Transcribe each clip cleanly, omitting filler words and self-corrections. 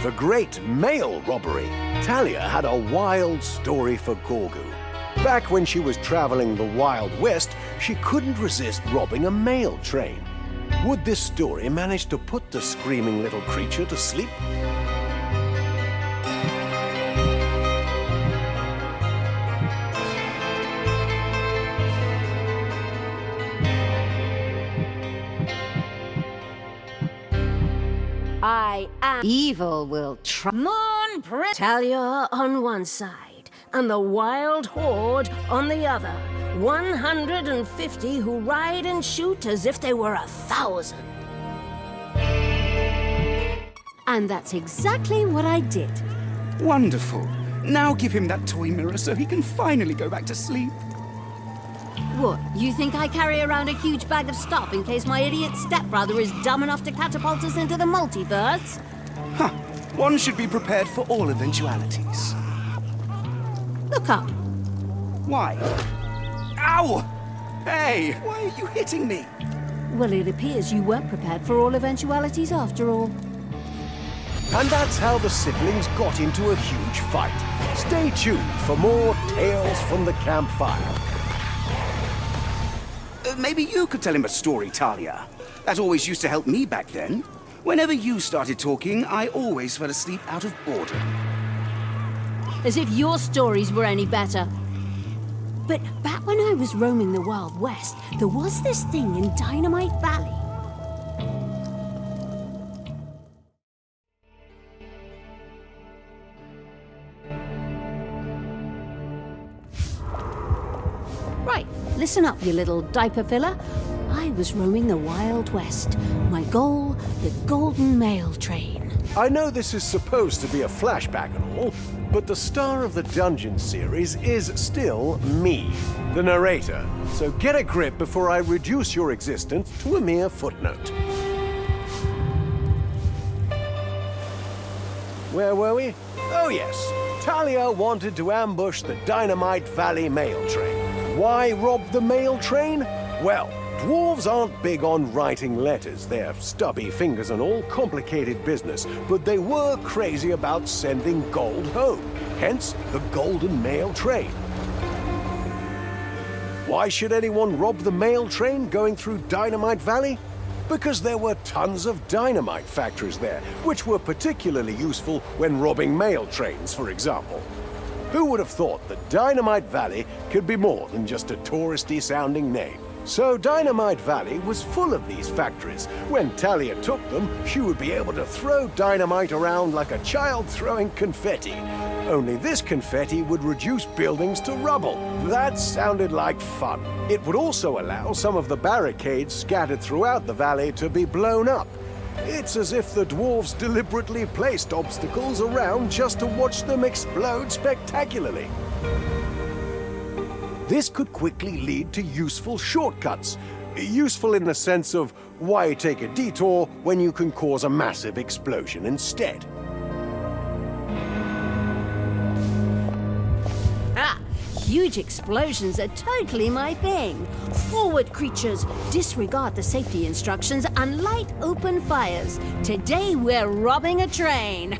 the great mail robbery, Talia had a wild story for Gorgu. Back when she was traveling the Wild West, she couldn't resist robbing a mail train. Would this story manage to put the screaming little creature to sleep? I am evil will Moon Prince Talia on one side, and the wild horde on the other. 150 who ride and shoot as if they were 1,000. And that's exactly what I did. Wonderful. Now give him that toy mirror so he can finally go back to sleep. What, you think I carry around a huge bag of stuff in case my idiot stepbrother is dumb enough to catapult us into the multiverse? Huh. One should be prepared for all eventualities. Look up. Why? Ow! Hey, why are you hitting me? Well, it appears you weren't prepared for all eventualities after all. And that's how the siblings got into a huge fight. Stay tuned for more Tales from the Campfire. Maybe you could tell him a story, Talia. That always used to help me back then. Whenever you started talking, I always fell asleep out of boredom. As if your stories were any better. But back when I was roaming the Wild West, there was this thing in Dynamite Valley. Right, listen up, you little diaper filler. I was roaming the Wild West. My goal, the Golden Mail Train. I know this is supposed to be a flashback and all, but the star of the Dungeon series is still me, the narrator. So get a grip before I reduce your existence to a mere footnote. Where were we? Oh yes, Talia wanted to ambush the Dynamite Valley mail train. Why rob the mail train? Well, dwarves aren't big on writing letters. They're stubby fingers and all, complicated business. But they were crazy about sending gold home. Hence, the Golden Mail Train. Why should anyone rob the mail train going through Dynamite Valley? Because there were tons of dynamite factories there, which were particularly useful when robbing mail trains, for example. Who would have thought that Dynamite Valley could be more than just a touristy-sounding name? So Dynamite Valley was full of these factories. When Talia took them, she would be able to throw dynamite around like a child throwing confetti. Only this confetti would reduce buildings to rubble. That sounded like fun. It would also allow some of the barricades scattered throughout the valley to be blown up. It's as if the dwarves deliberately placed obstacles around just to watch them explode spectacularly. This could quickly lead to useful shortcuts. Useful in the sense of, why take a detour when you can cause a massive explosion instead? Huge explosions are totally my thing. Forward, creatures. Disregard the safety instructions and light open fires. Today we're robbing a train.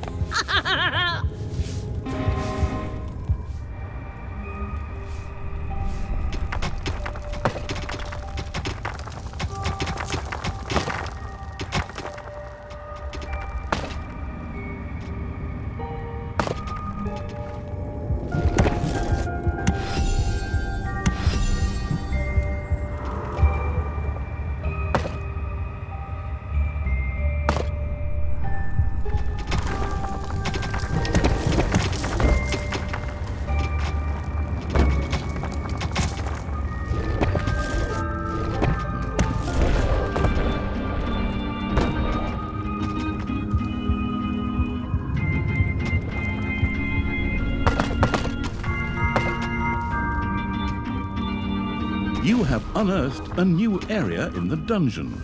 You have unearthed a new area in the dungeon.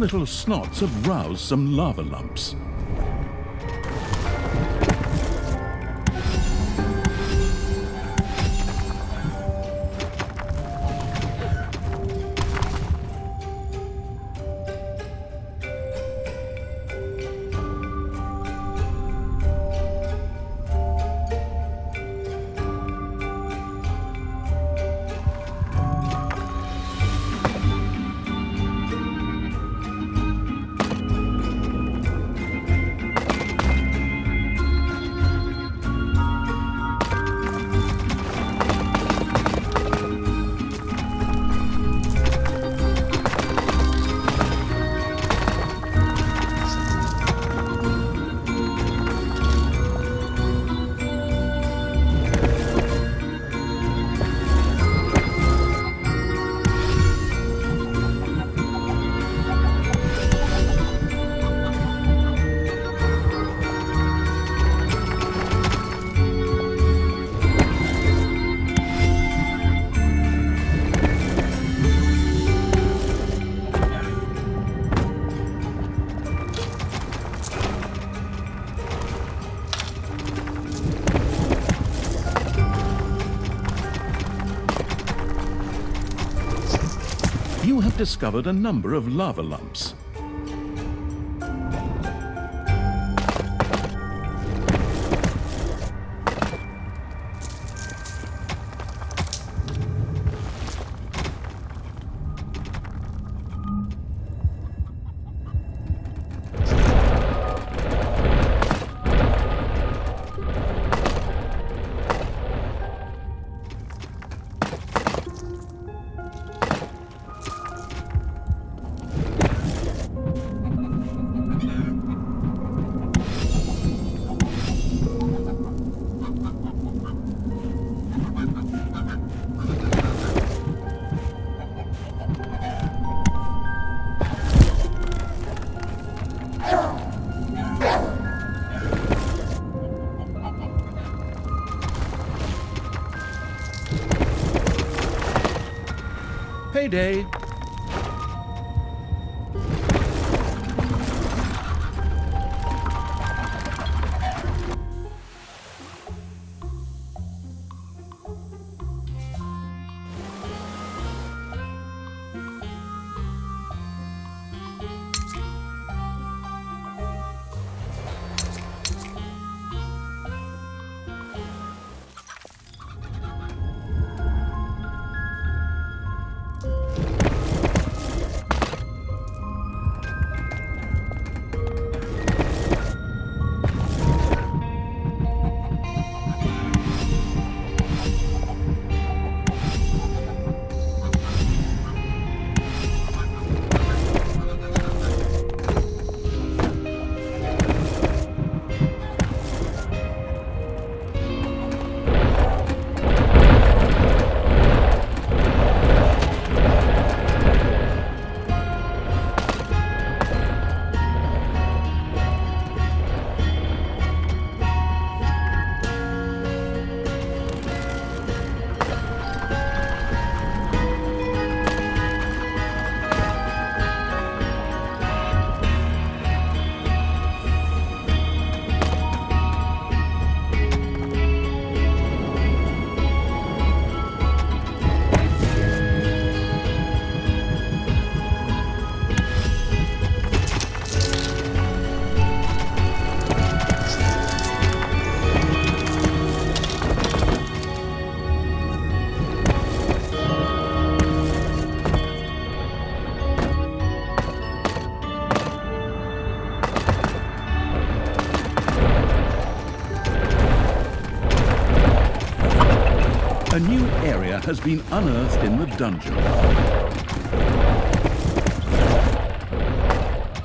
little snots have roused some lava lumps. You have discovered a number of lava lumps. Payday! A new area has been unearthed in the dungeon.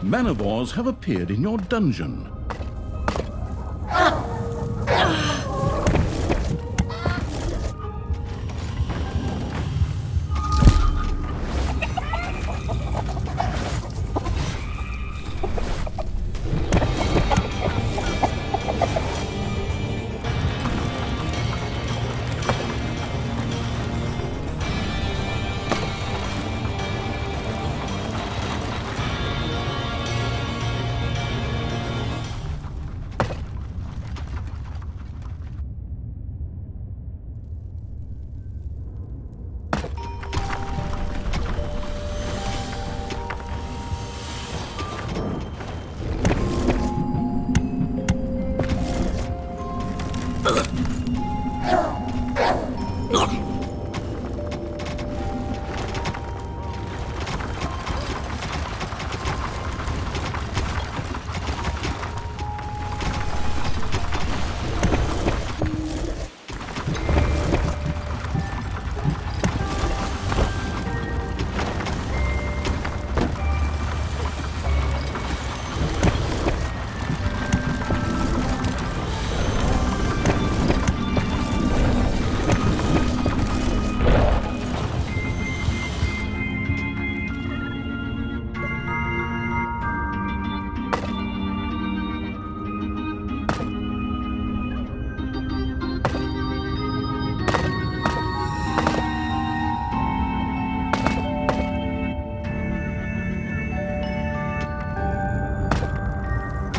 Manivores have appeared in your dungeon.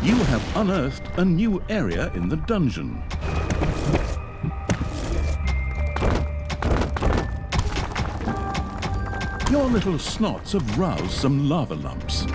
You have unearthed a new area in the dungeon. Your little snots have roused some lava lumps.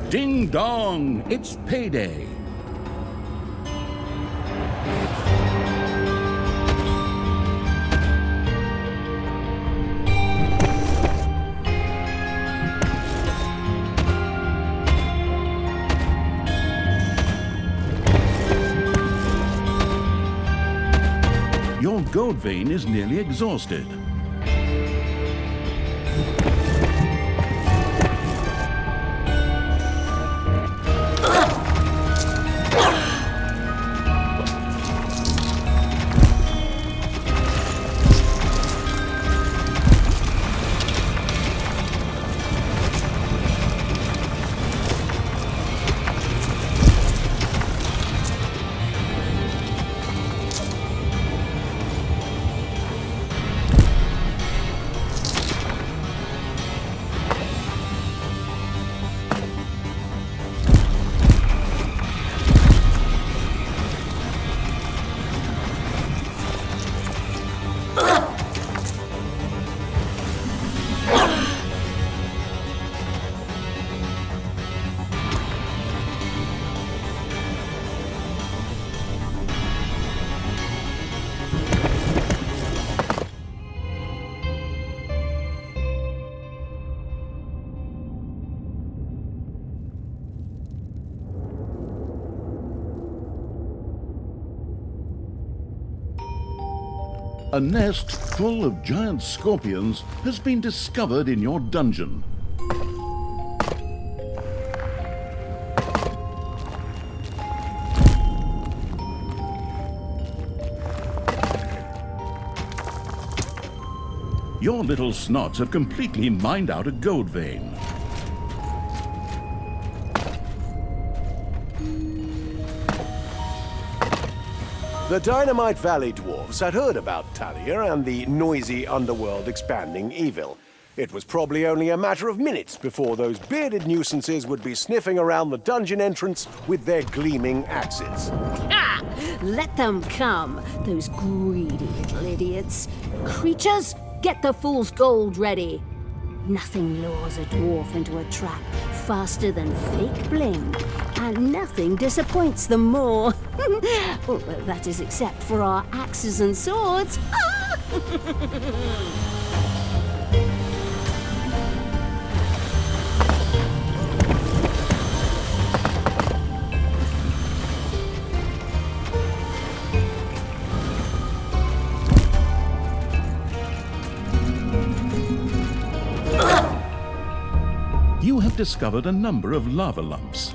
Ding dong, it's payday. Your gold vein is nearly exhausted. A nest full of giant scorpions has been discovered in your dungeon. Your little snots have completely mined out a gold vein. The Dynamite Valley dwarves had heard about Talia and the noisy underworld expanding evil. It was probably only a matter of minutes before those bearded nuisances would be sniffing around the dungeon entrance with their gleaming axes. Ah! Let them come, those greedy little idiots. Creatures, get the fool's gold ready. Nothing lures a dwarf into a trap faster than fake bling, and nothing disappoints them more. Well, that is except for our axes and swords. discovered a number of lava lumps.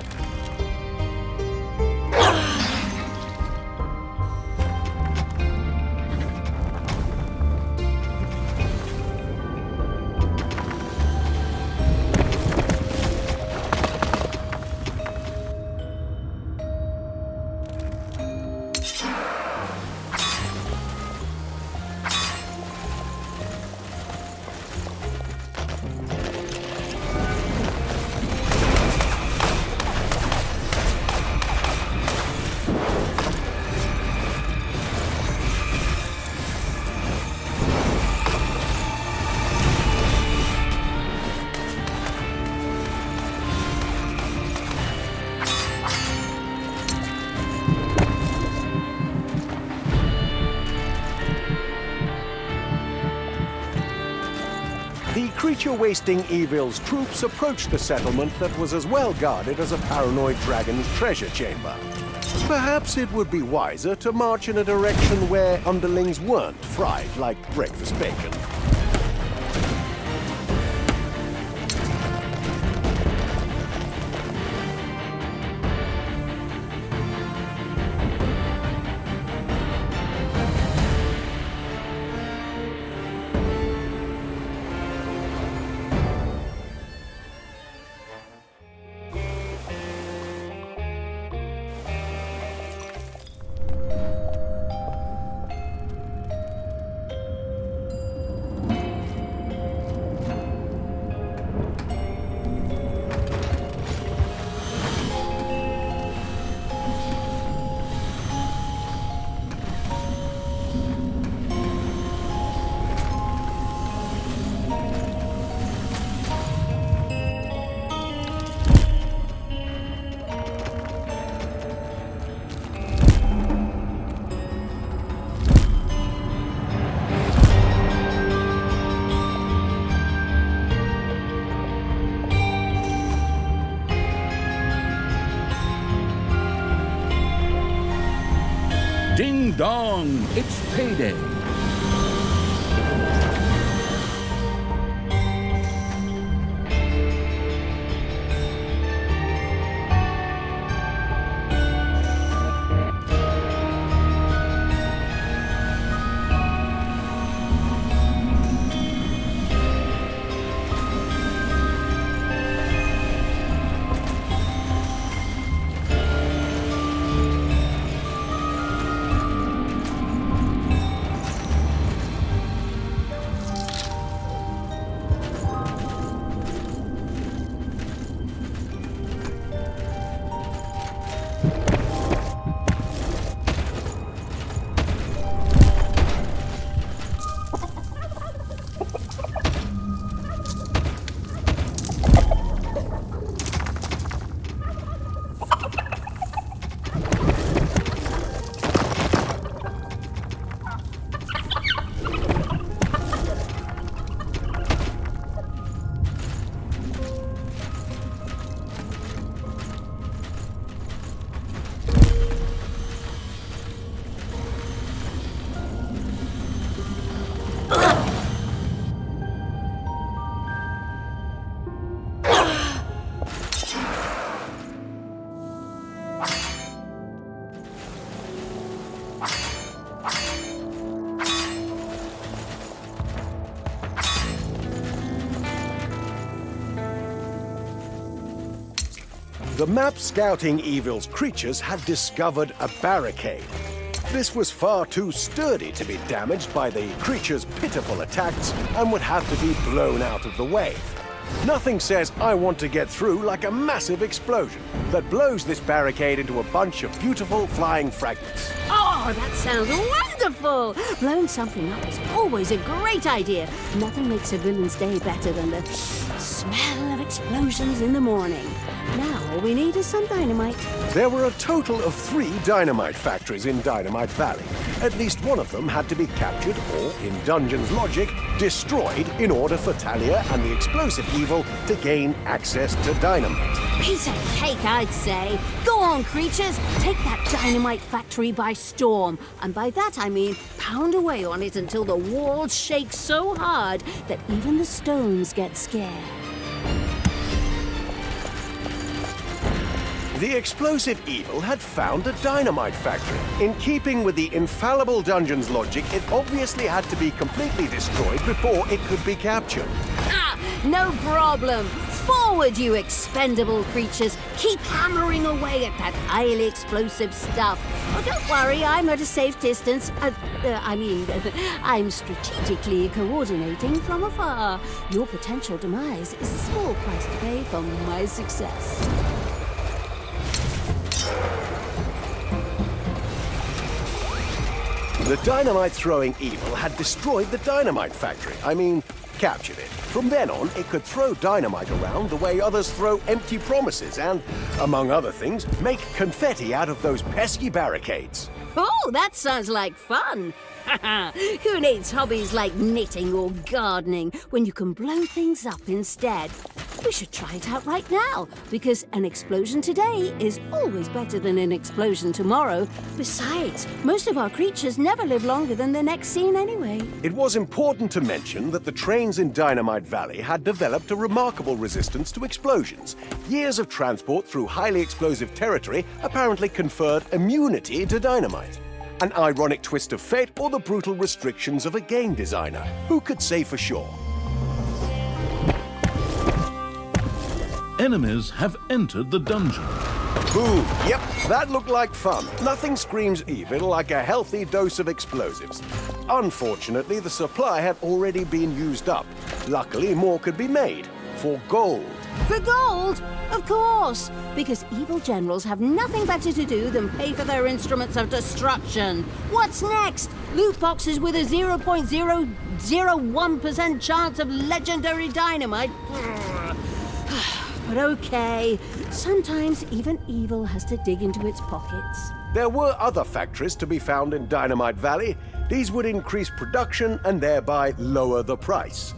The creature-wasting evil's troops approached the settlement that was as well guarded as a paranoid dragon's treasure chamber. Perhaps it would be wiser to march in a direction where underlings weren't fried like breakfast bacon. Ding dong, it's payday. The map scouting evil's creatures had discovered a barricade. This was far too sturdy to be damaged by the creature's pitiful attacks and would have to be blown out of the way. Nothing says I want to get through like a massive explosion that blows this barricade into a bunch of beautiful flying fragments. Oh, that sounds wonderful! Blowing something up is always a great idea. Nothing makes a villain's day better than the smell of explosions in the morning. Now all we need is some dynamite. There were a total of 3 dynamite factories in Dynamite Valley. At least one of them had to be captured or, in Dungeon's logic, destroyed in order for Talia and the explosive evil to gain access to dynamite. Piece of cake, I'd say. Go on, creatures. Take that dynamite factory by storm. And by that I mean pound away on it until the walls shake so hard that even the stones get scared. The explosive evil had found a dynamite factory. In keeping with the infallible dungeon's logic, it obviously had to be completely destroyed before it could be captured. Ah, no problem. Forward, you expendable creatures. Keep hammering away at that highly explosive stuff. Oh, don't worry, I'm at a safe distance. I'm strategically coordinating from afar. Your potential demise is a small price to pay for my success. The dynamite-throwing evil had destroyed the dynamite factory. Captured it. From then on, it could throw dynamite around the way others throw empty promises and, among other things, make confetti out of those pesky barricades. Oh, that sounds like fun. Who needs hobbies like knitting or gardening when you can blow things up instead? We should try it out right now, because an explosion today is always better than an explosion tomorrow. Besides, most of our creatures never live longer than the next scene anyway. It was important to mention that the trains in Dynamite Valley had developed a remarkable resistance to explosions. Years of transport through highly explosive territory apparently conferred immunity to dynamite. An ironic twist of fate or the brutal restrictions of a game designer. Who could say for sure? Enemies have entered the dungeon. Boom! Yep, that looked like fun. Nothing screams evil like a healthy dose of explosives. Unfortunately, the supply had already been used up. Luckily, more could be made. For gold. For gold? Of course! Because evil generals have nothing better to do than pay for their instruments of destruction. What's next? Loot boxes with a 0.001% chance of legendary dynamite? But okay, sometimes even evil has to dig into its pockets. There were other factories to be found in Dynamite Valley. These would increase production and thereby lower the price.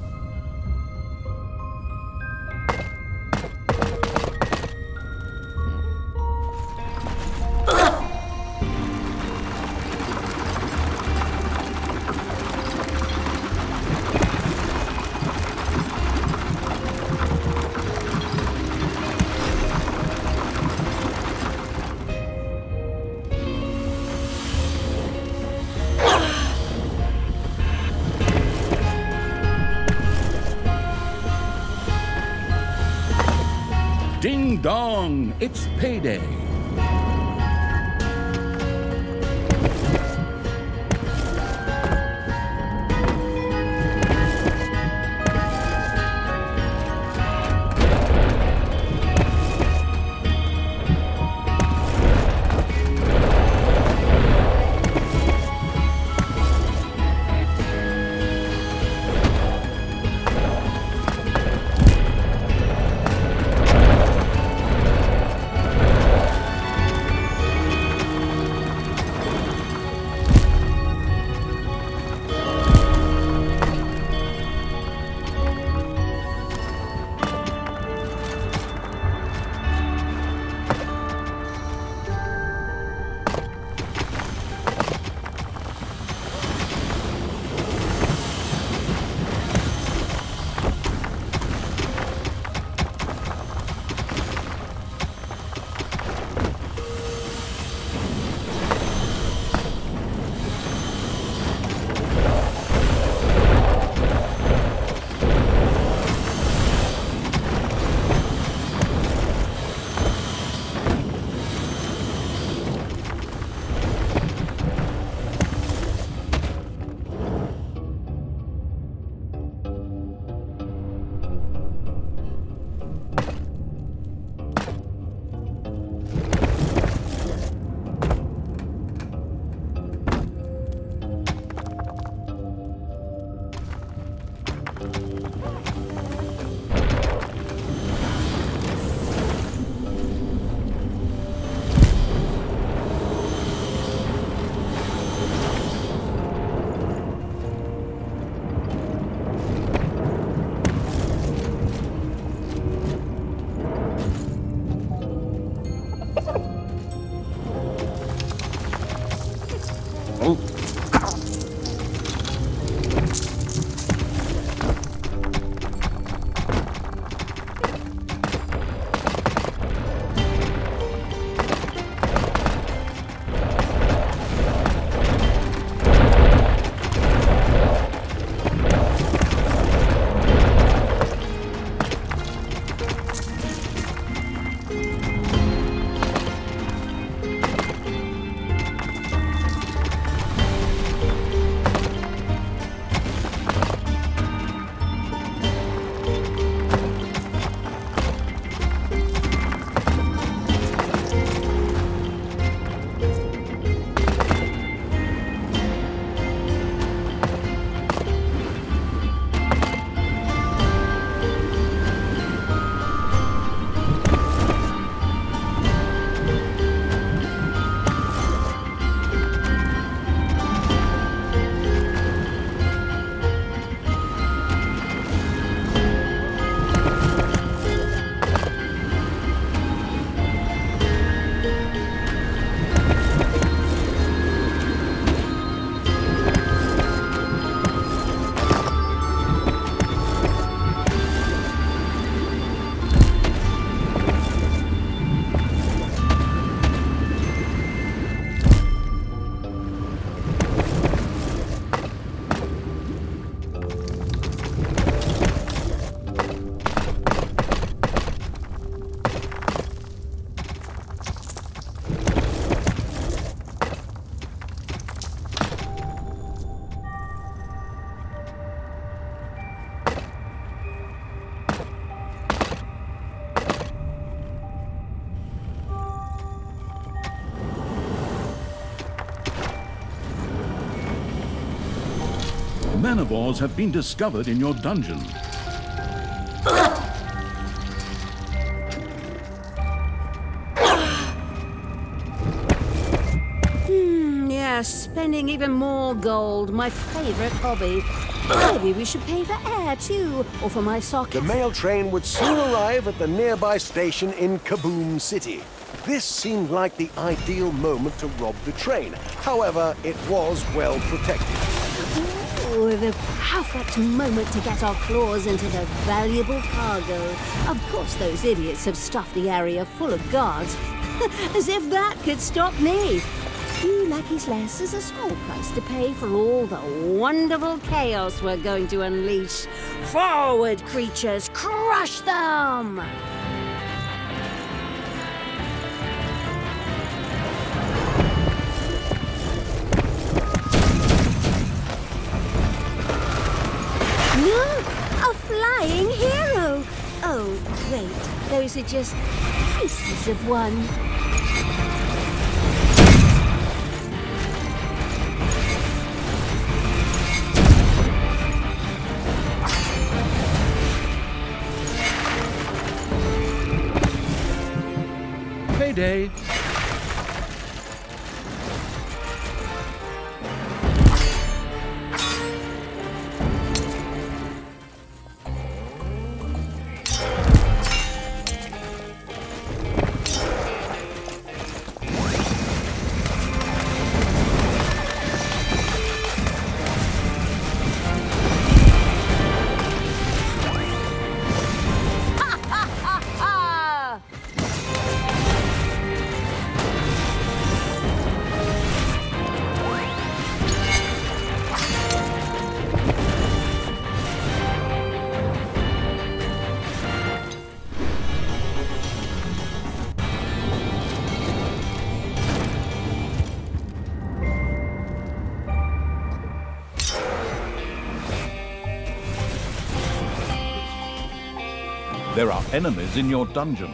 Ding dong, it's payday. manivores have been discovered in your dungeon. Yes, spending even more gold, my favorite hobby. Maybe we should pay for air, too, or for my The sockets. mail train would soon arrive at the nearby station in Kaboom City. This seemed like the ideal moment to rob the train. However, it was well protected. Ooh, the perfect moment to get our claws into the valuable cargo. Of course, those idiots have stuffed the area full of guards. As if that could stop me. 2 lackeys less is a small price to pay for all the wonderful chaos we're going to unleash. Forward, creatures! Crush them! Look! A flying hero! Oh, wait. Those are just pieces of one. Payday! There are enemies in your dungeon.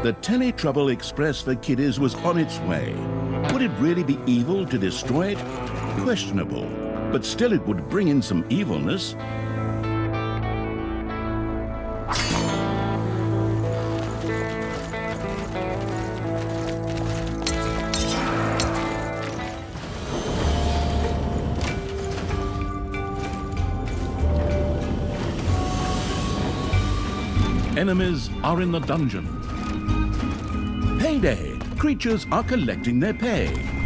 The Teletrouble Express for kiddies was on its way. Would it really be evil to destroy it? Questionable, but still it would bring in some evilness. Enemies are in the dungeon. Payday! Creatures are collecting their pay.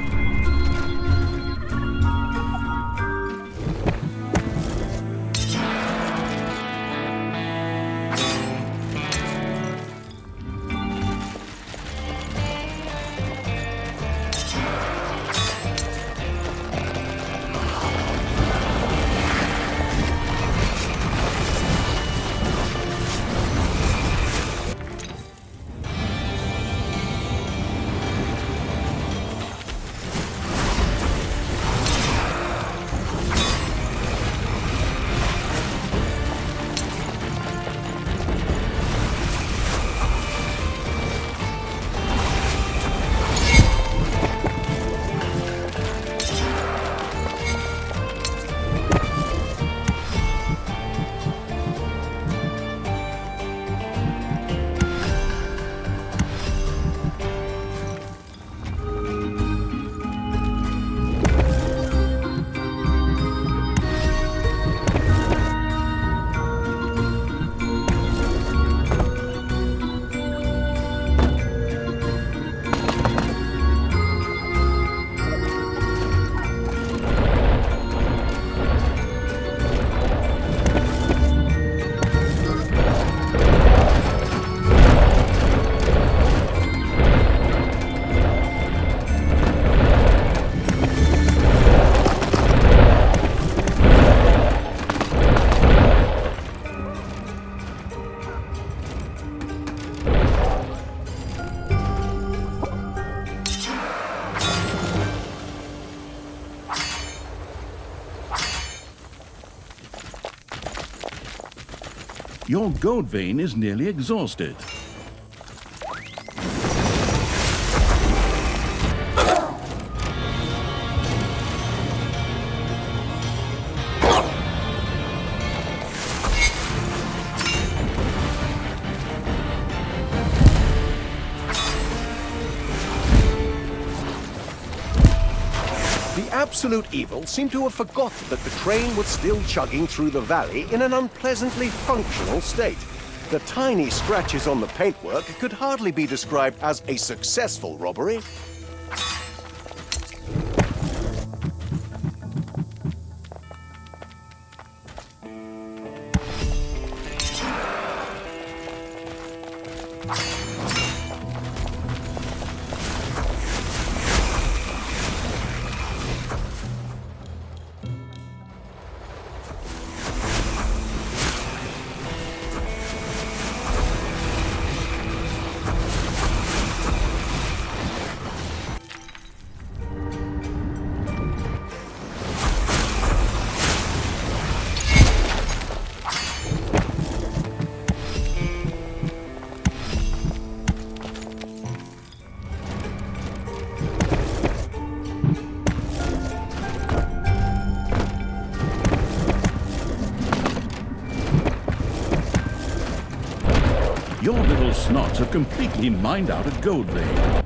Your gold vein is nearly exhausted. Absolute Evil seemed to have forgotten that the train was still chugging through the valley in an unpleasantly functional state. The tiny scratches on the paintwork could hardly be described as a successful robbery. Your little snots have completely mined out a gold vein.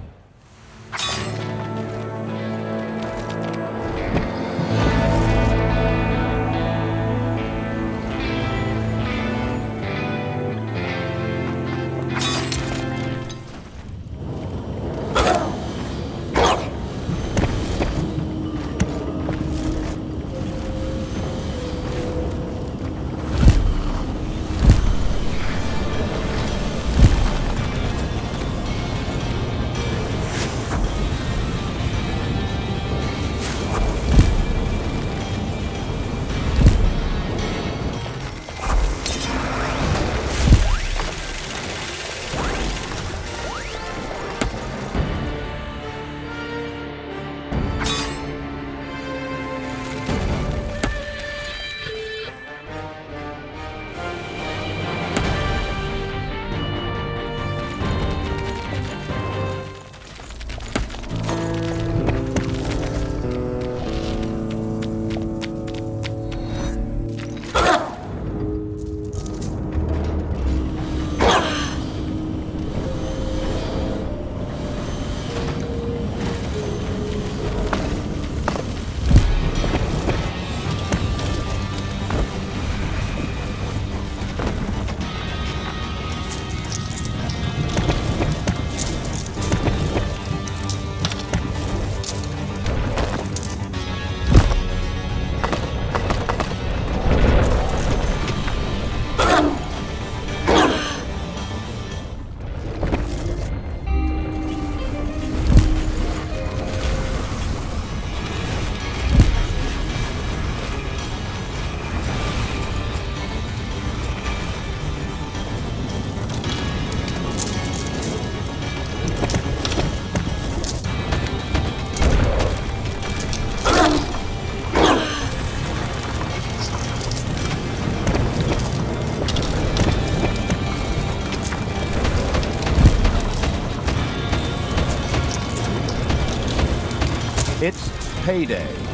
payday.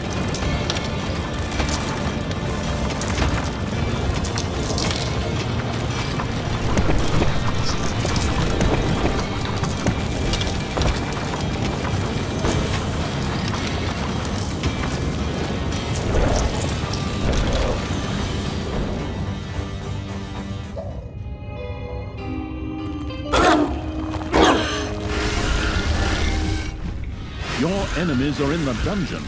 Your enemies are in the dungeon.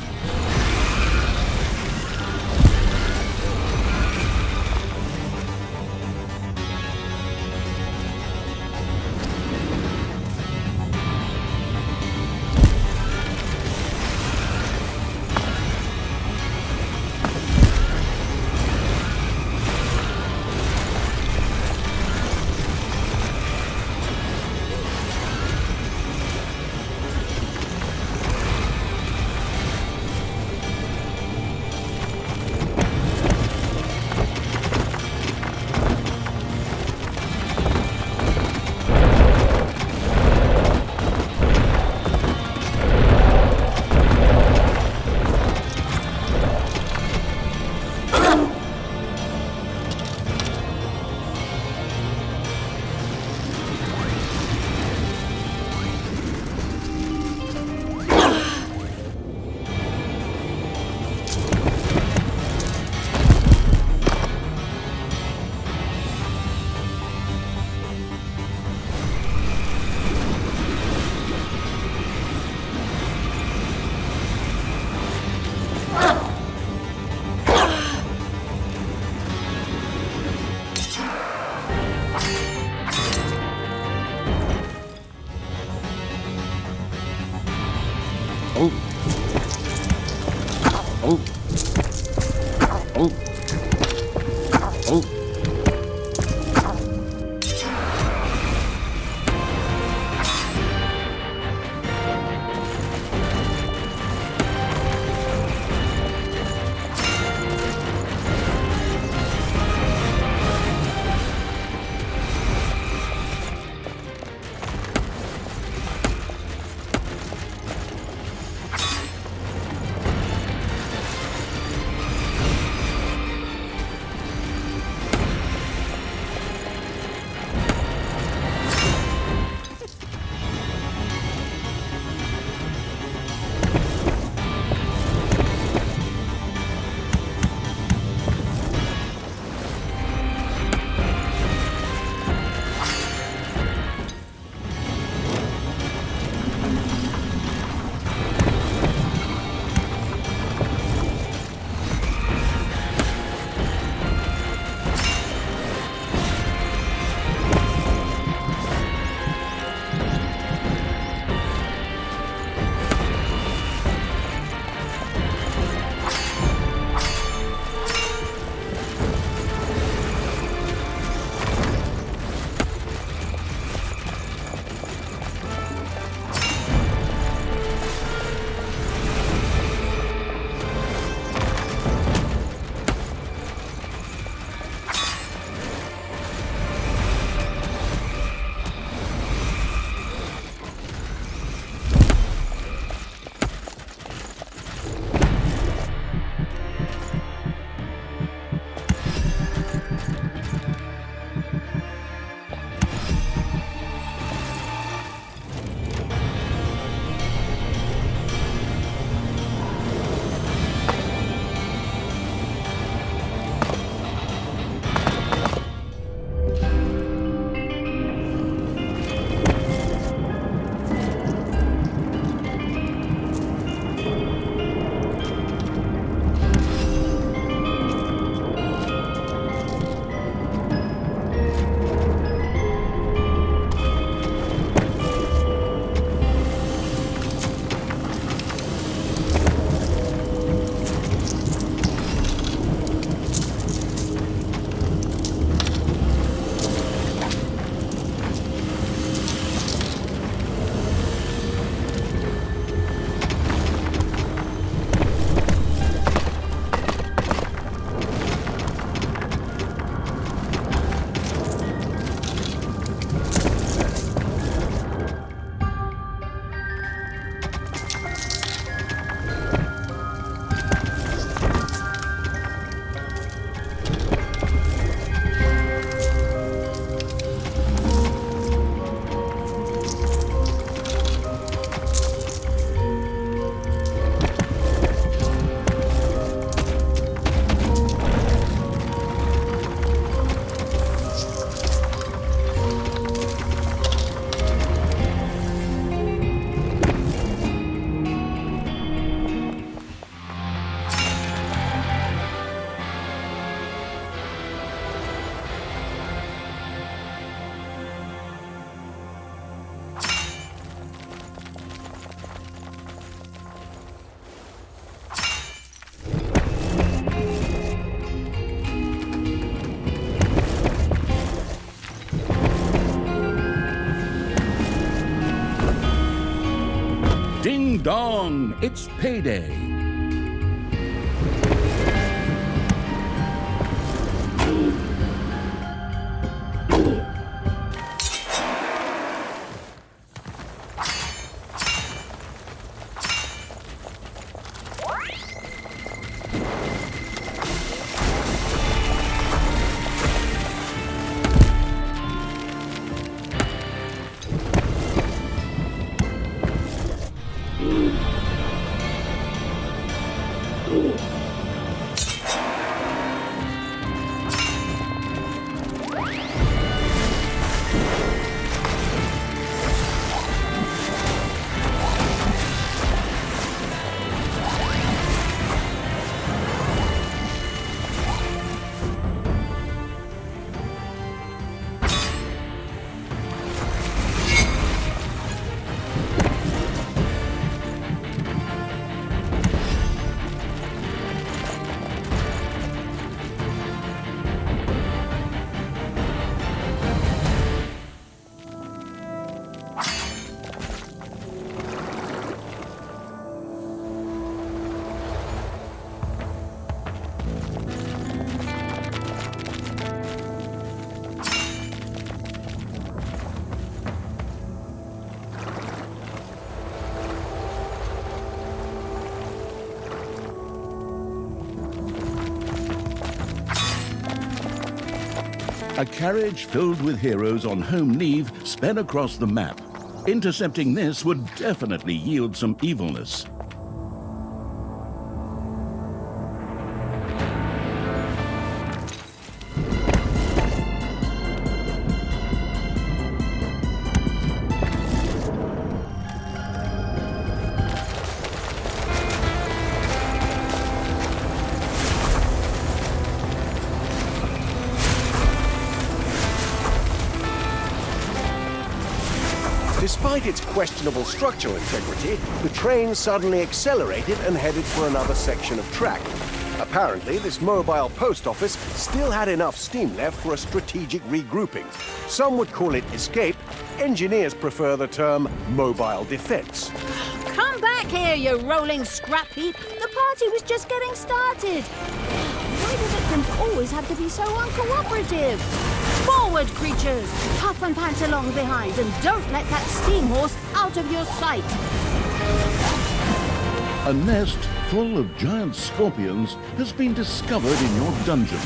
along. It's payday. A carriage filled with heroes on home leave sped across the map. Intercepting this would definitely yield some evilness. Despite its questionable structural integrity, the train suddenly accelerated and headed for another section of track. Apparently, this mobile post office still had enough steam left for a strategic regrouping. Some would call it escape. Engineers prefer the term mobile defense. Come back here, you rolling scrap heap. The party was just getting started. Why do victims always have to be so uncooperative? Forward, creatures! Puff and pant along behind, and don't let that steam horse out of your sight. A nest full of giant scorpions has been discovered in your dungeon.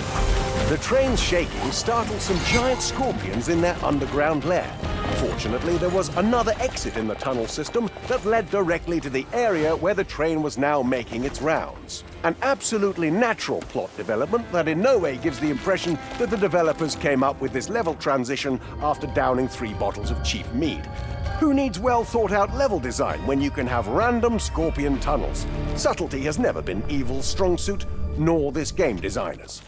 The train's shaking startled some giant scorpions in their underground lair. Fortunately, there was another exit in the tunnel system that led directly to the area where the train was now making its rounds. An absolutely natural plot development that in no way gives the impression that the developers came up with this level transition after downing 3 bottles of cheap mead. Who needs well-thought-out level design when you can have random scorpion tunnels? Subtlety has never been Evil's strong suit, nor this game designer's.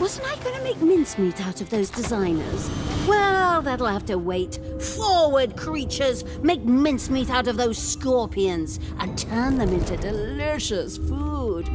Wasn't I going to make mincemeat out of those designers? Well, that'll have to wait. Forward, creatures! Make mincemeat out of those scorpions and turn them into delicious food.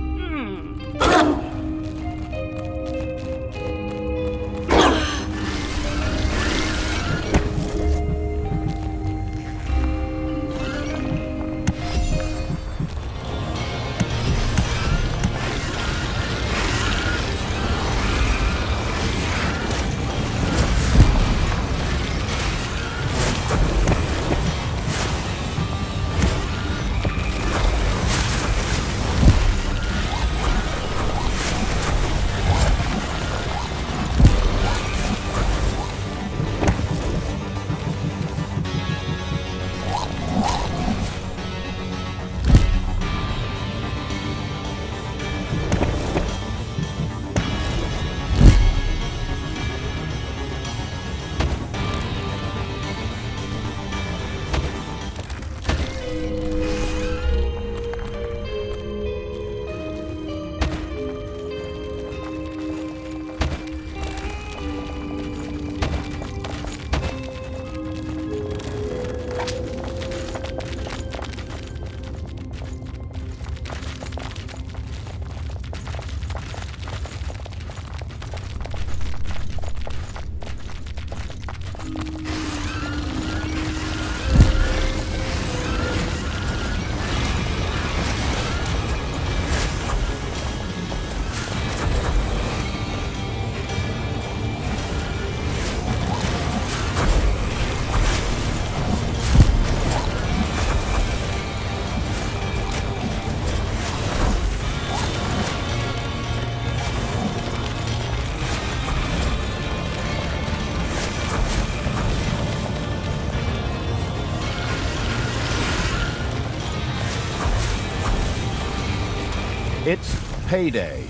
It's payday.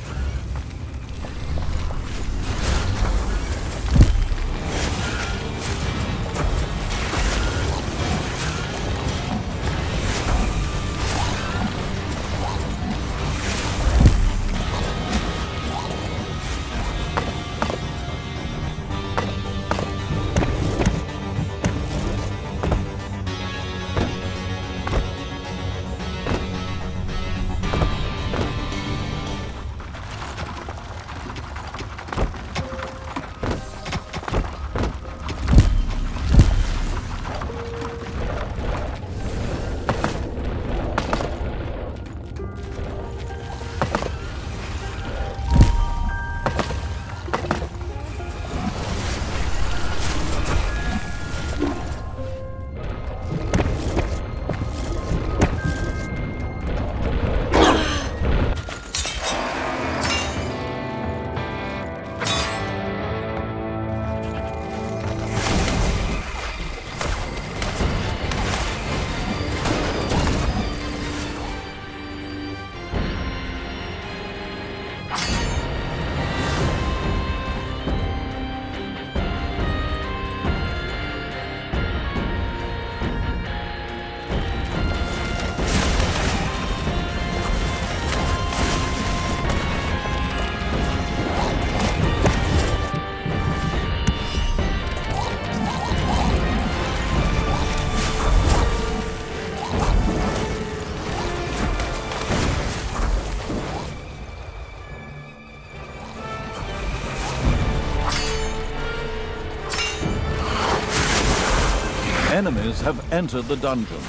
Enemies have entered the dungeon.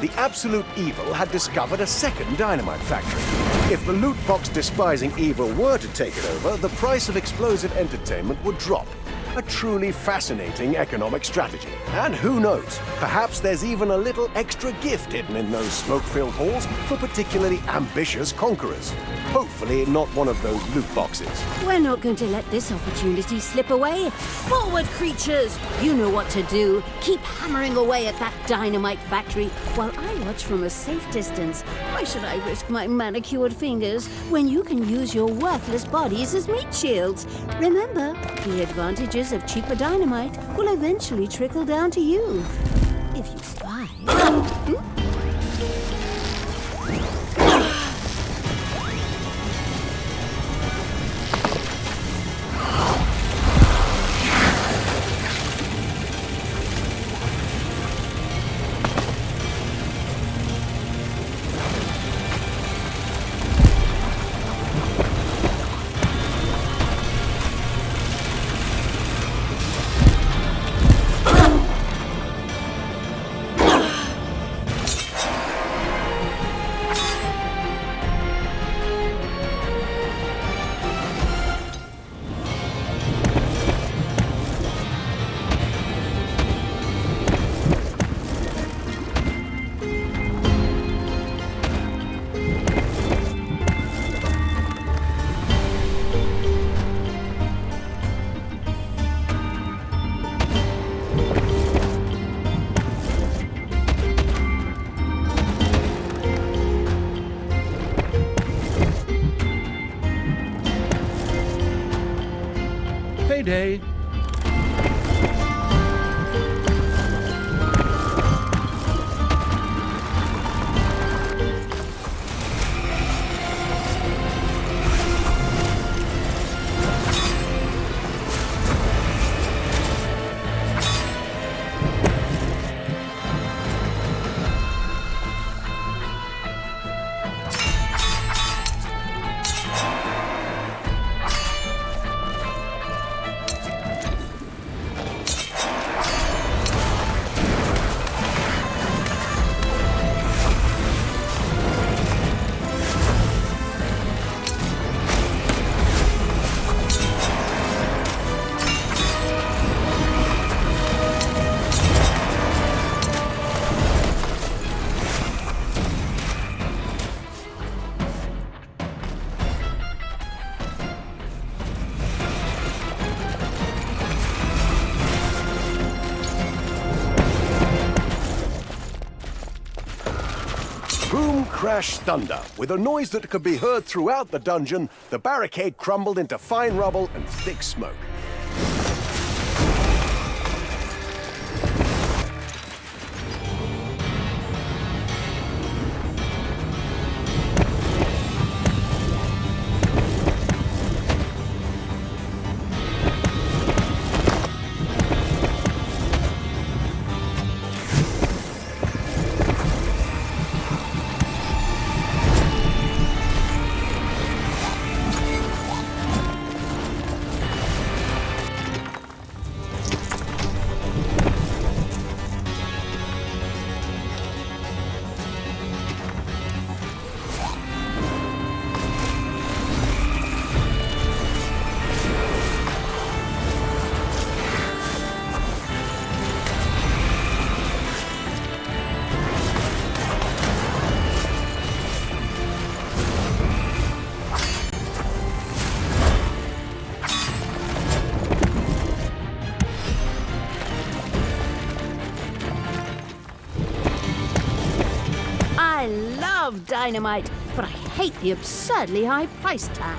The Absolute Evil had discovered a second dynamite factory. If the loot box despising evil were to take it over, the price of explosive entertainment would drop. A truly fascinating economic strategy. And who knows, perhaps there's even a little extra gift hidden in those smoke-filled halls for particularly ambitious conquerors. Hopefully not one of those loot boxes. We're not going to let this opportunity slip away. Forward, creatures! You know what to do. Keep hammering away at that dynamite factory while I watch from a safe distance. Why should I risk my manicured fingers when you can use your worthless bodies as meat shields? Remember, the advantages of cheaper dynamite will eventually trickle down to you. If you survive. payday. Boom, crash, thunder. With a noise that could be heard throughout the dungeon, the barricade crumbled into fine rubble and thick smoke. I love dynamite, but I hate the absurdly high price tag.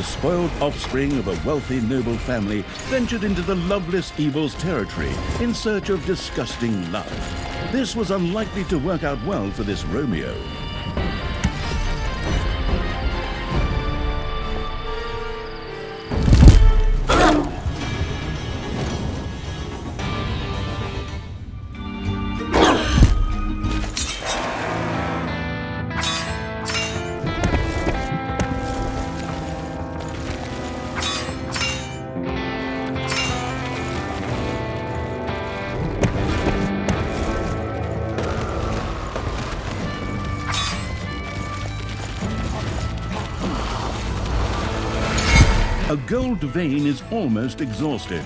Spoiled offspring of a wealthy noble family ventured into the loveless evil's territory in search of disgusting love. This was unlikely to work out well for this Romeo. A gold vein is almost exhausted.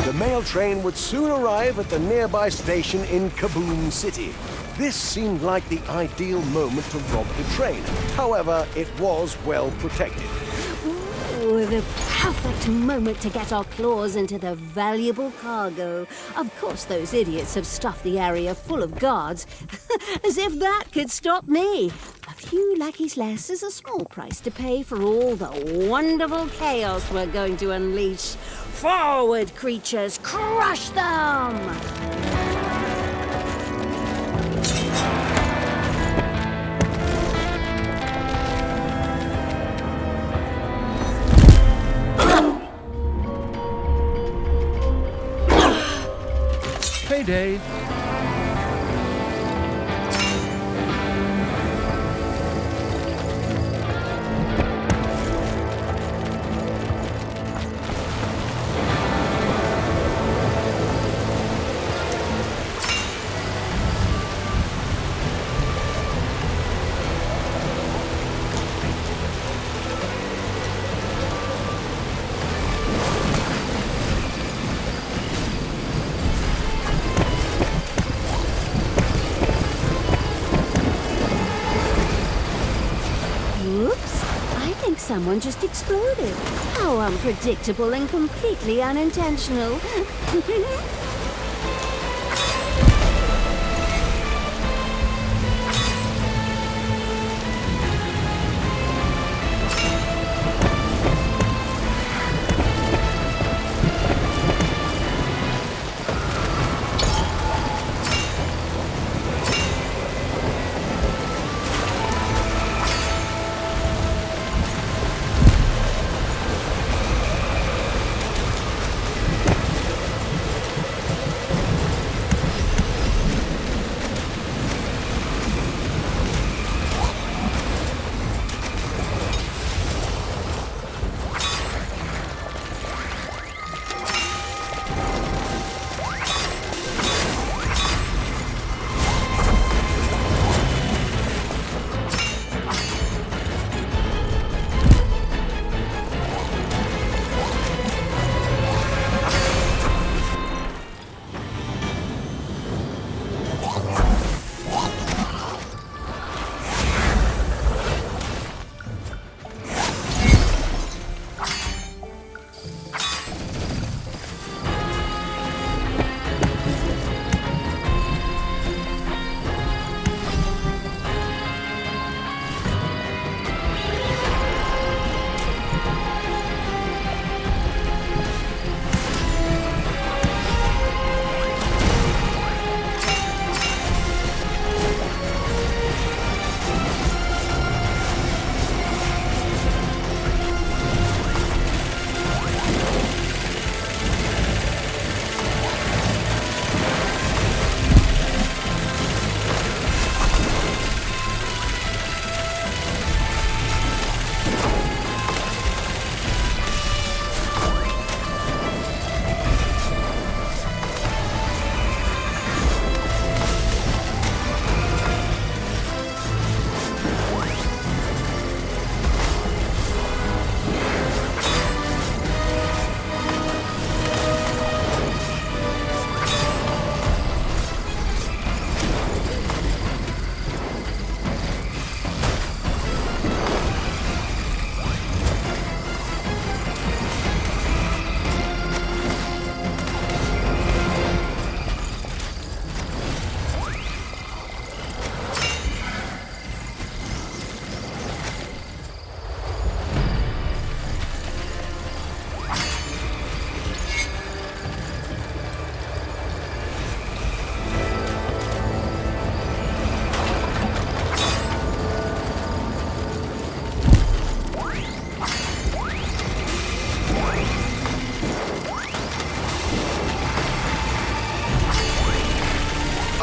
The mail train would soon arrive at the nearby station in Kaboom City. This seemed like the ideal moment to rob the train. However, it was well protected. Ooh, the perfect moment to get our claws into the valuable cargo. Of course, those idiots have stuffed the area full of guards. As if that could stop me. A few lackeys less is a small price to pay for all the wonderful chaos we're going to unleash. Forward, creatures! Crush them! Payday! Whoops! I think someone just exploded. How unpredictable and completely unintentional.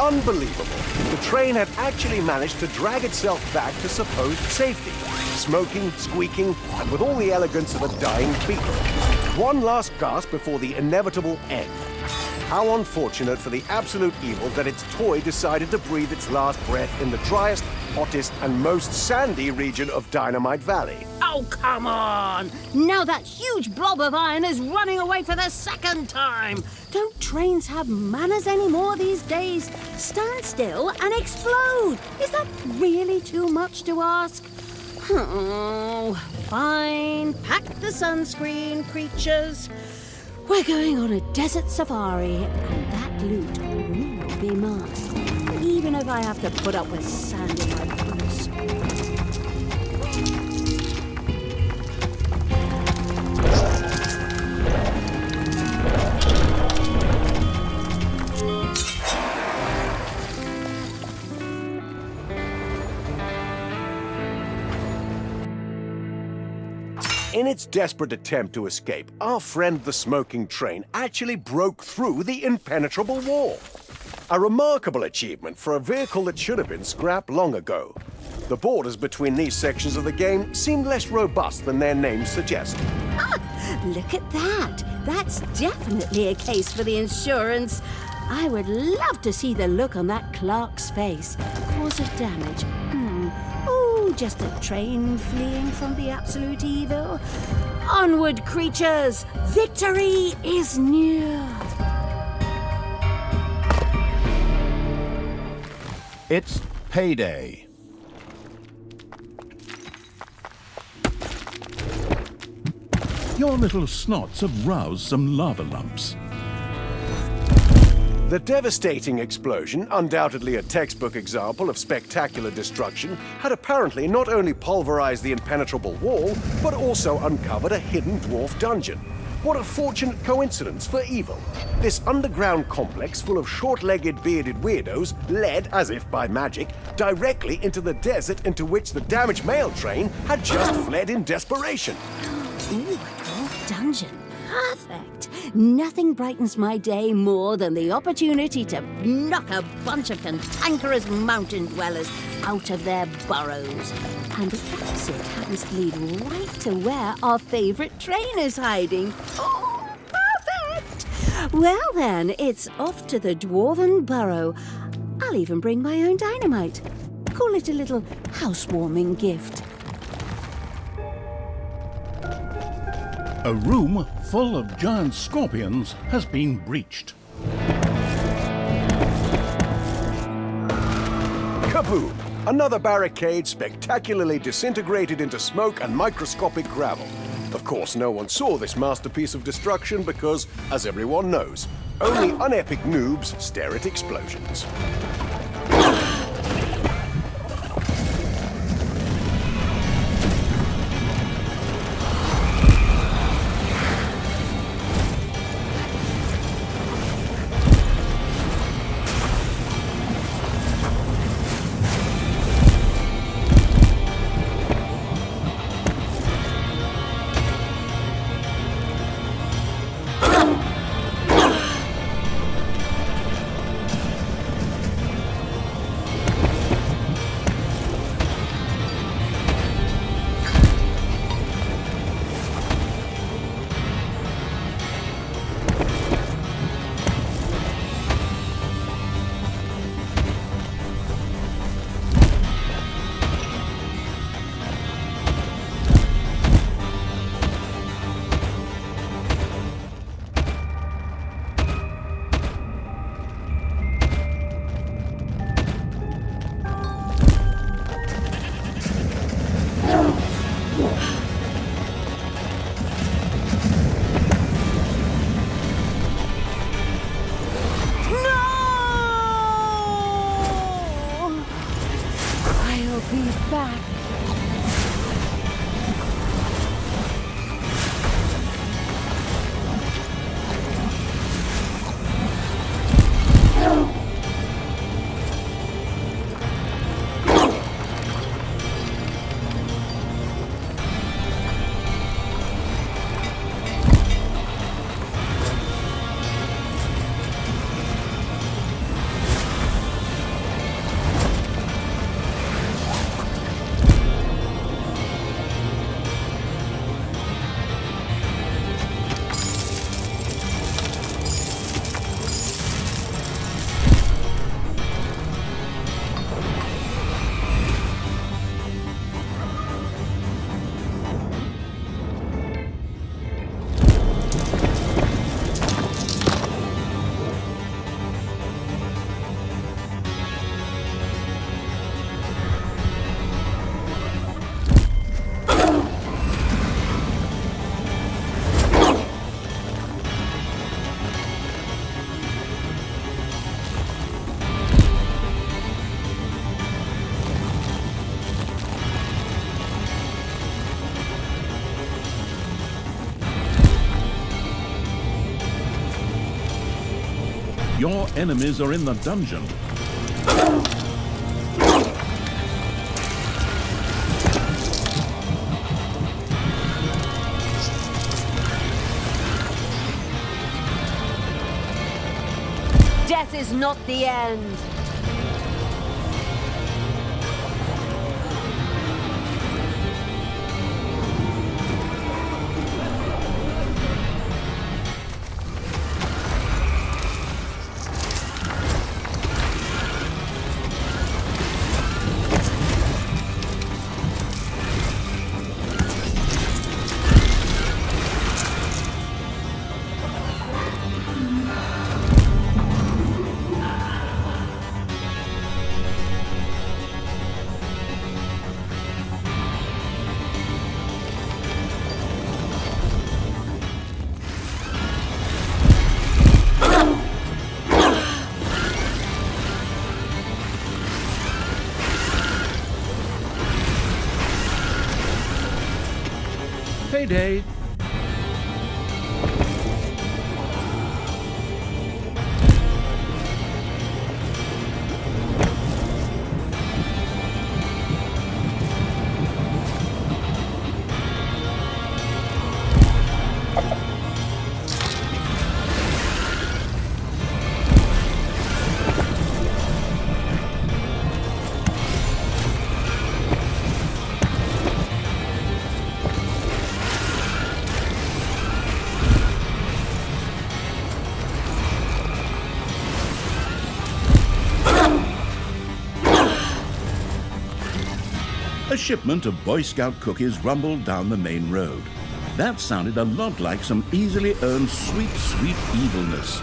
Unbelievable. The train had actually managed to drag itself back to supposed safety, smoking, squeaking, and with all the elegance of a dying beetle. One last gasp before the inevitable end. How unfortunate for the absolute evil that its toy decided to breathe its last breath in the driest, hottest, and most sandy region of Dynamite Valley. Oh, come on! Now that huge blob of iron is running away for the second time! Don't trains have manners anymore these days? Stand still and explode! Is that really too much to ask? Oh, fine. Pack the sunscreen, creatures. We're going on a desert safari, and that loot will be mine, even if I have to put up with sand in my boots. In its desperate attempt to escape, our friend the smoking train actually broke through the impenetrable wall. A remarkable achievement for a vehicle that should have been scrapped long ago. The borders between these sections of the game seem less robust than their names suggest. Look at that! That's definitely a case for the insurance. I would love to see the look on that Clark's face. Cause of damage. Oh, just a train fleeing from the absolute evil. Onward, creatures! Victory is near! It's payday. Your little snots have roused some lava lumps. The devastating explosion, undoubtedly a textbook example of spectacular destruction, had apparently not only pulverized the impenetrable wall, but also uncovered a hidden dwarf dungeon. What a fortunate coincidence for evil. This underground complex full of short-legged, bearded weirdos led, as if by magic, directly into the desert into which the damaged mail train had just fled in desperation. Ooh, a dwarf dungeon. Perfect. Nothing brightens my day more than the opportunity to knock a bunch of cantankerous mountain dwellers out of their burrows. And the exit happens to lead right to where our favorite train is hiding. Oh, perfect! Well then, it's off to the dwarven burrow. I'll even bring my own dynamite. Call it a little housewarming gift. A room full of giant scorpions has been breached. Kaboom! Another barricade spectacularly disintegrated into smoke and microscopic gravel. Of course, no one saw this masterpiece of destruction because, as everyone knows, only unepic noobs stare at explosions. Your enemies are in the dungeon. Death is not the end. Payday. A shipment of Boy Scout cookies rumbled down the main road. That sounded a lot like some easily earned sweet, sweet evilness.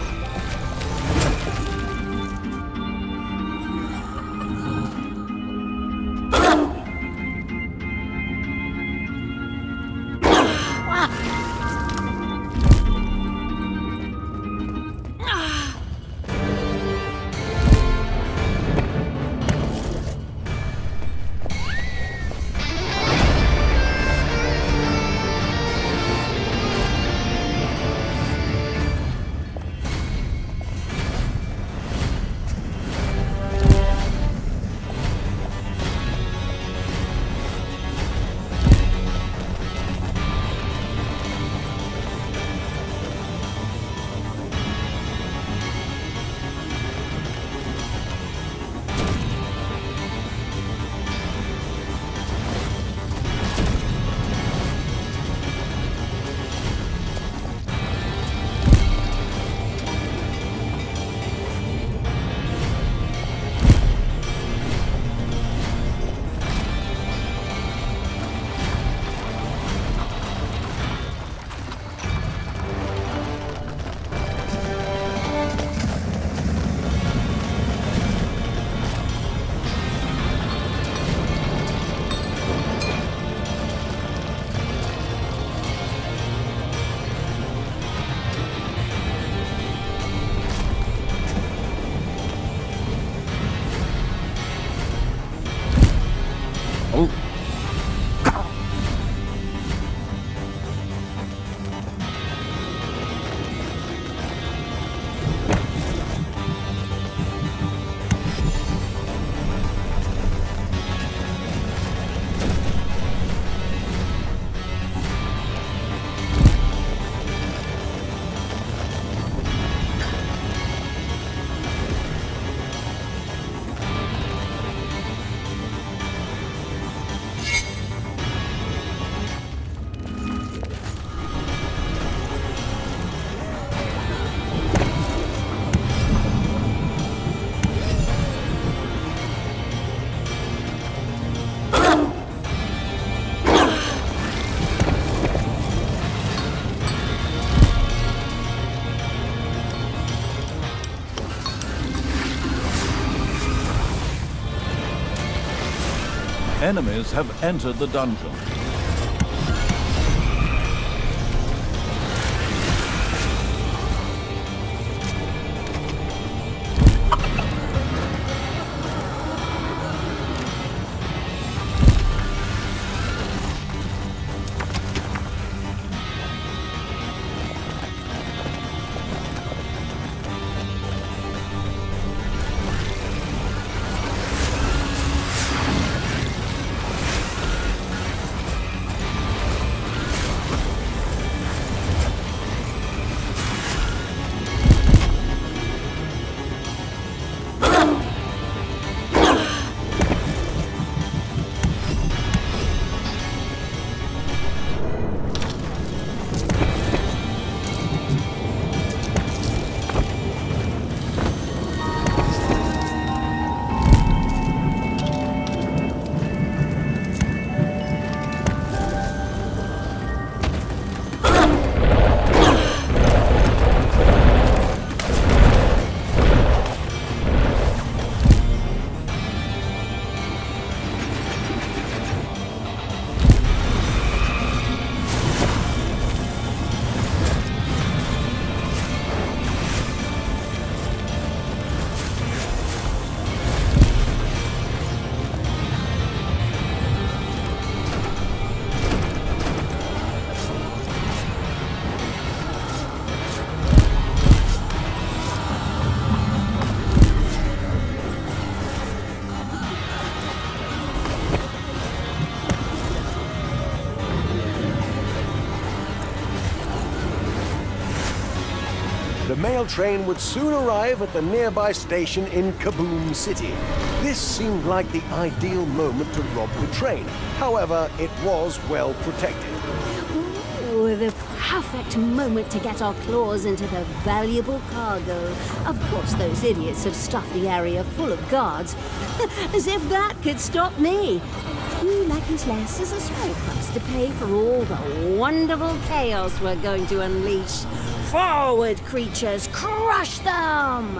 Enemies have entered the dungeon. The mail train would soon arrive at the nearby station in Kaboom City. This seemed like the ideal moment to rob the train. However, it was well protected. Ooh, the perfect moment to get our claws into the valuable cargo. Of course, those idiots have stuffed the area full of guards. As if that could stop me. 2 lackeys less is a small price to pay for all the wonderful chaos we're going to unleash. Forward, creatures! Crush them!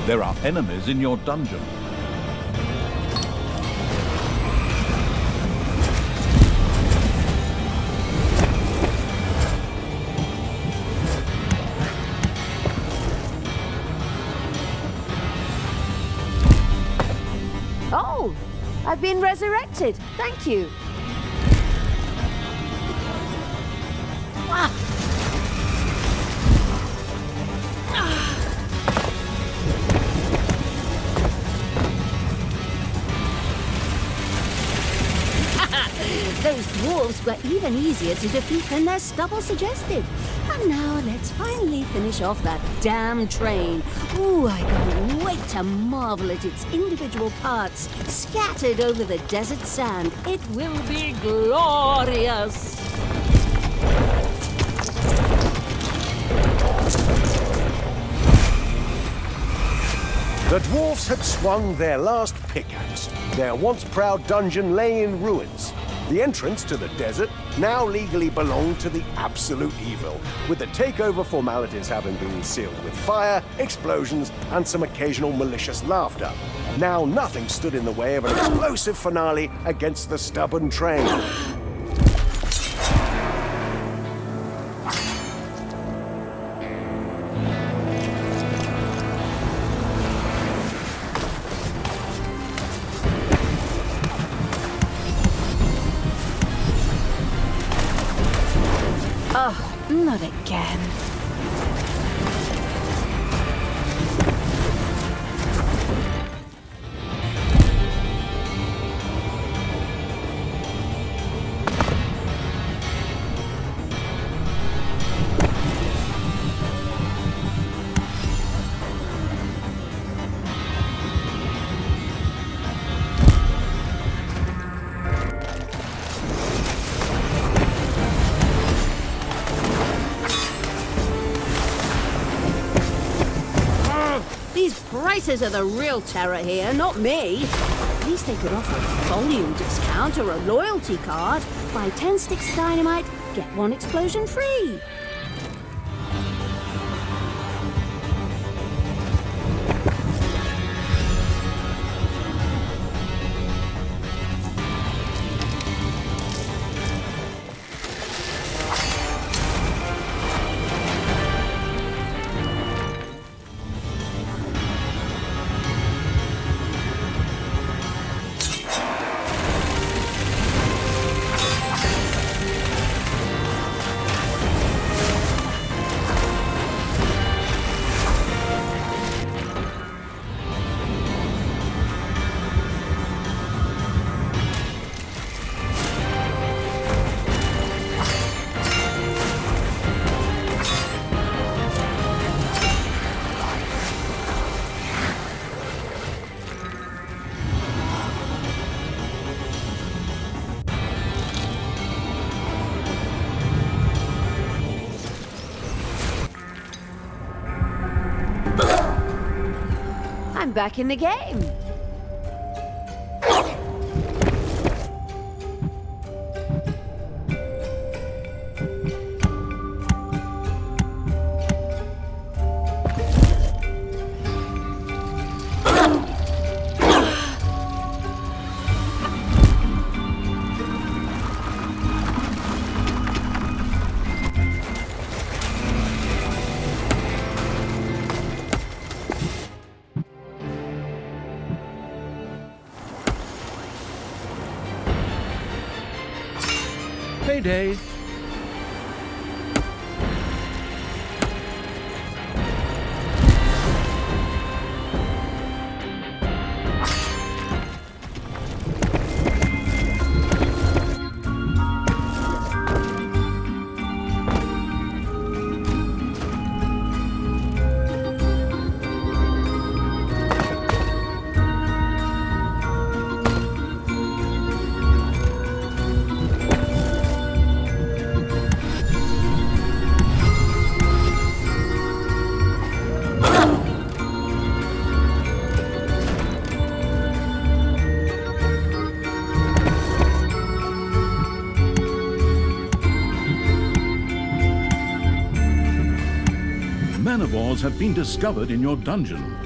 There are enemies in your dungeon. Oh, I've been resurrected. Thank you. Ah. Those dwarves were even easier to defeat than their stubble suggested. And now let's finally finish off that damn train. Ooh, I can't wait to marvel at its individual parts scattered over the desert sand. It will be glorious. The dwarfs had swung their last pickaxe. Their once proud dungeon lay in ruins. The entrance to the desert now legally belonged to the absolute evil, with the takeover formalities having been sealed with fire, explosions, and some occasional malicious laughter. Now nothing stood in the way of an explosive finale against the stubborn train. Oh, not again. These prices are the real terror here, not me. At least they could offer a volume discount or a loyalty card. Buy 10 sticks of dynamite, get 1 explosion free. I'm back in the game. Payday. Manivores have been discovered in your dungeon.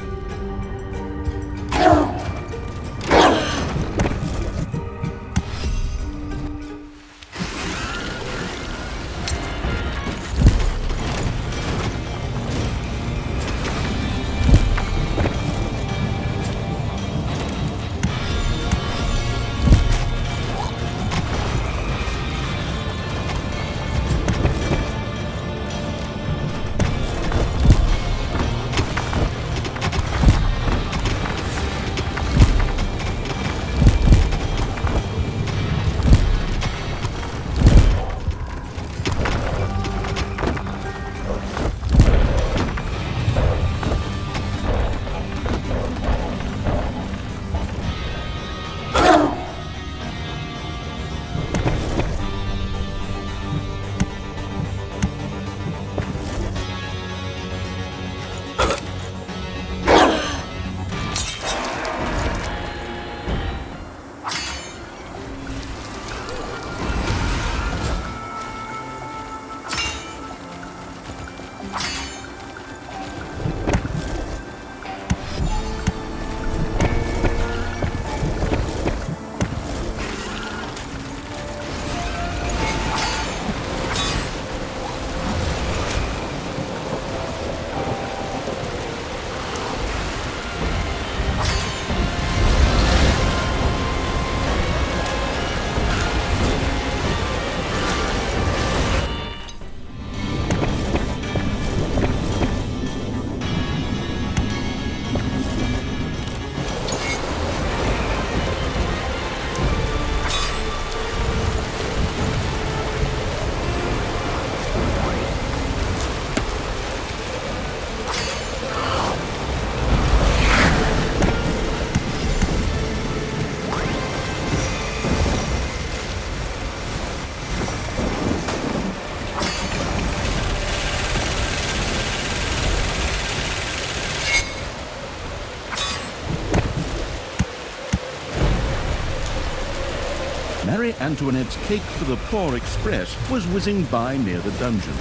Marie Antoinette's Cake for the Poor Express was whizzing by near the dungeon.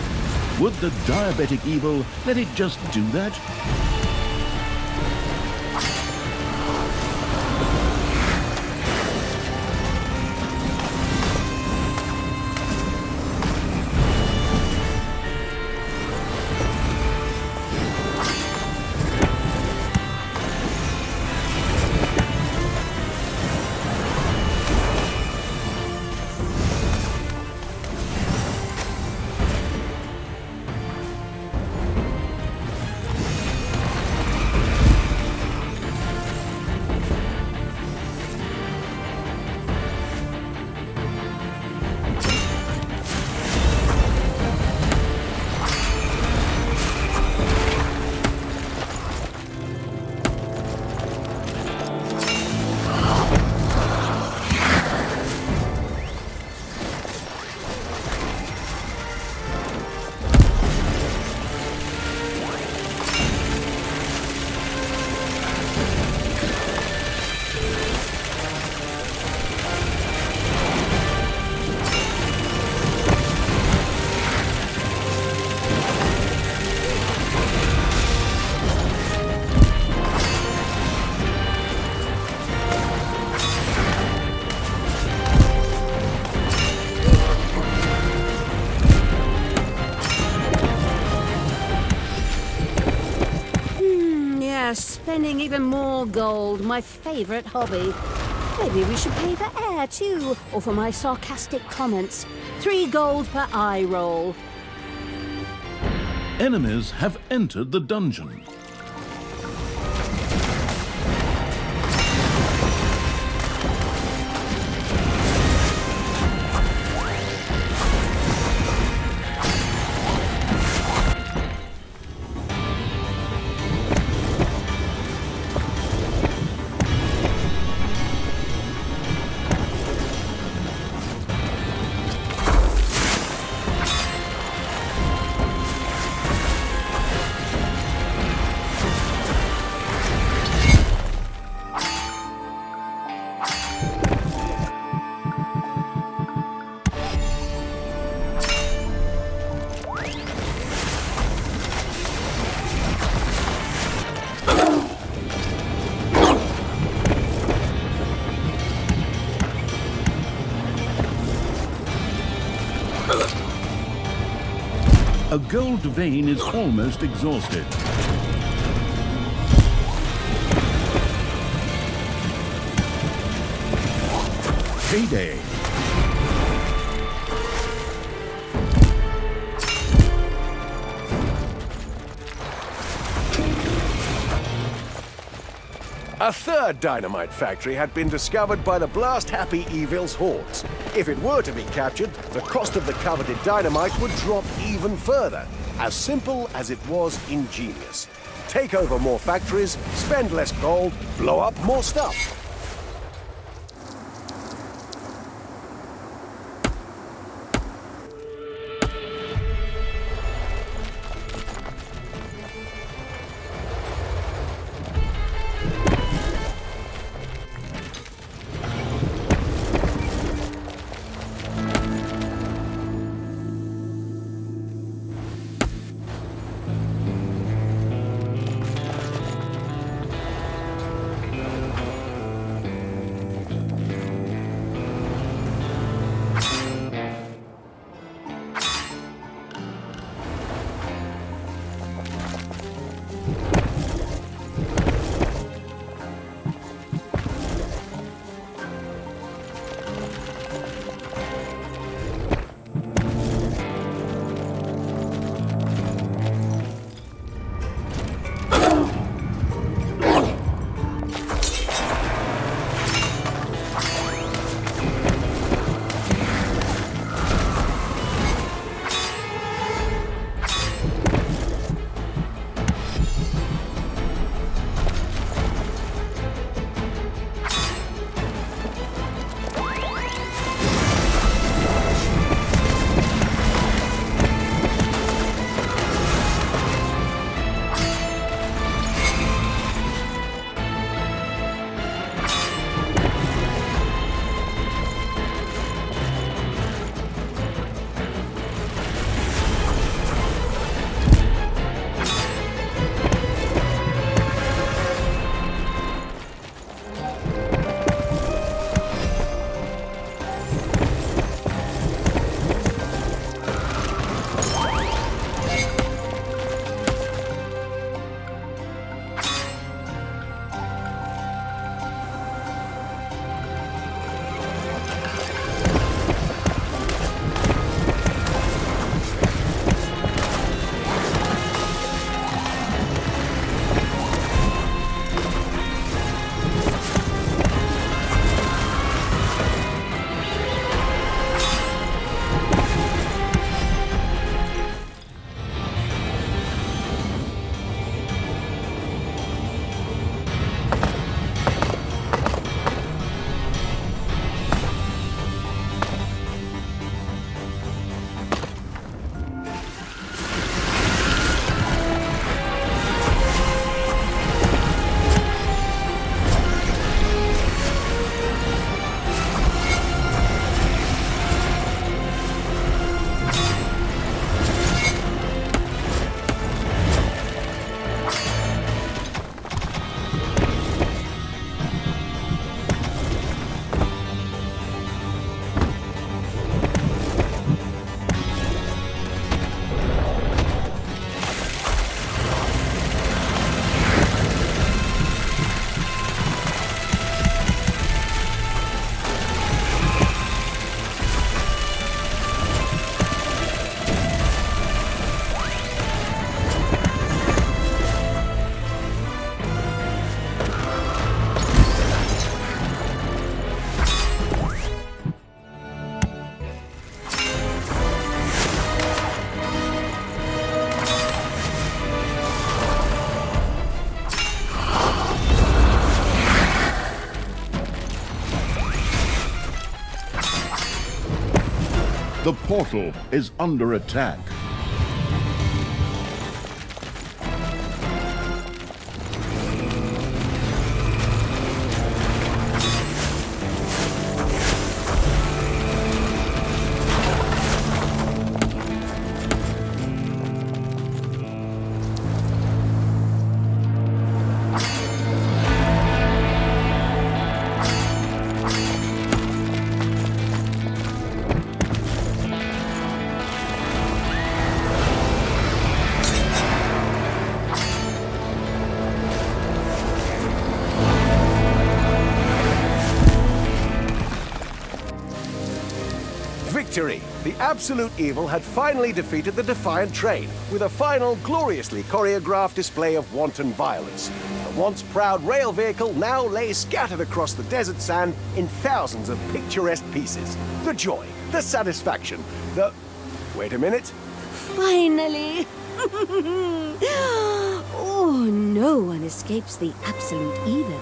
Would the diabetic evil let it just do that? Yes, spending even more gold, my favorite hobby. Maybe we should pay for air, too, or for my sarcastic comments. 3 gold per eye roll. Enemies have entered the dungeon. A gold vein is almost exhausted. Payday. A third dynamite factory had been discovered by the blast-happy Evil's hordes. If it were to be captured, the cost of the coveted dynamite would drop even further. As simple as it was ingenious. Take over more factories, spend less gold, blow up more stuff. The portal is under attack. Victory! The absolute evil had finally defeated the defiant train, with a final gloriously choreographed display of wanton violence. The once proud rail vehicle now lay scattered across the desert sand in thousands of picturesque pieces. The joy, the satisfaction, the... Wait a minute. Finally! Oh, no one escapes the absolute evil.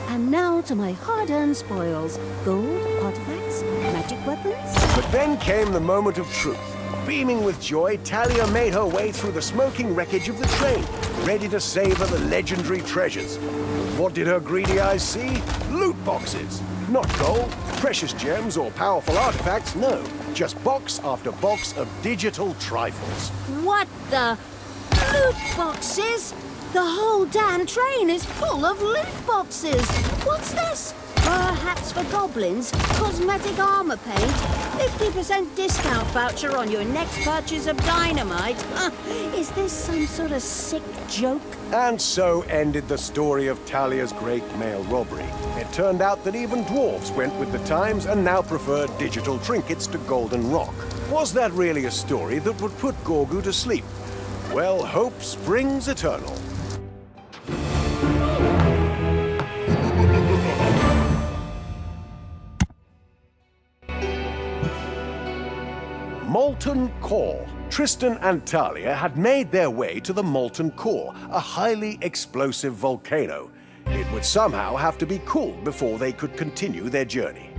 And now to my hard-earned spoils. Gold, artifacts, magic weapons. But then came the moment of truth. Beaming with joy, Talia made her way through the smoking wreckage of the train, ready to savor the legendary treasures. What did her greedy eyes see? Loot boxes. Not gold, precious gems, or powerful artifacts, no. Just box after box of digital trifles. What the? Loot boxes? The whole damn train is full of loot boxes. What's this? Fur hats for goblins, cosmetic armor paint, 50% discount voucher on your next purchase of dynamite. Is this some sort of sick joke? And so ended the story of Talia's great mail robbery. It turned out that even dwarves went with the times and now preferred digital trinkets to golden rock. Was that really a story that would put Gorgu to sleep? Well, hope springs eternal. Molten Core. Tristan and Talia had made their way to the Molten Core, a highly explosive volcano. It would somehow have to be cooled before they could continue their journey.